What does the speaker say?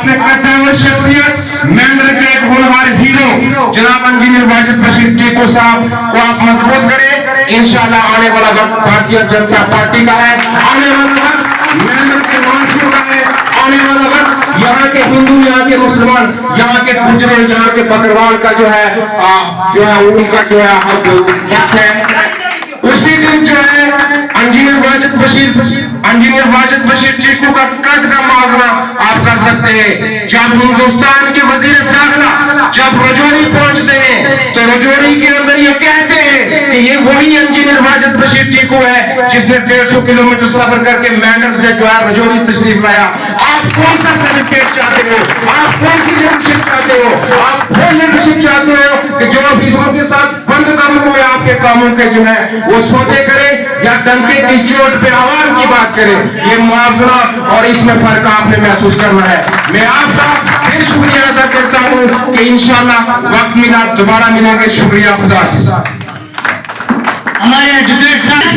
अपने कद्दावर शख्सियत मेंढर के एक होनहार हीरो जनाब इंजीनियर वाजिद बशीर टीकू साहब को आप मजबूत करें। इंशाल्लाह आने वाला वक्त भारतीय जनता पार्टी का है, आने वाला वक्त मेंढर के वासियों का है, आने वाला वक्त यहाँ के हिंदू, यहाँ के मुसलमान, यहाँ के गुजरे, यहाँ के बकरवाल का जो है उनका जो है वक्त है। उसी दिन जो है इंजीनियर वाजिद बशीर टीकू का कर्ज का मुआवजा आप कर सकते हैं। जब हिंदुस्तान के वजीर दाखिला जब रजौरी पहुंचते हैं तो रजौरी के अंदर ये कहते हैं कि ये वही इंजीनियर वाजिद बशीर टीकू है जिसने 150 किलोमीटर सफर करके मेंढर से जो है रजौरी तशरीफ लाया। आप कौन सा सर्टिफिकेट चाहते हो? आप कौन सी लीडरशिप चाहते हो? आप वो लीडरशिप चाहते हो कि जो अफीसरों के साथ बंद कमरों में आपके कामों के जो है वो सौदे करें या डंके की चोट पे आवाम की बात करें? ये मुआवजा और इसमें फर्क आपने महसूस करना है। मैं आपका फिर शुक्रिया अदा करता हूँ कि इंशाल्लाह वक्त मिला दोबारा मिलेंगे। शुक्रिया, खुदा हाफिज। हमारे एडवोकेट साहब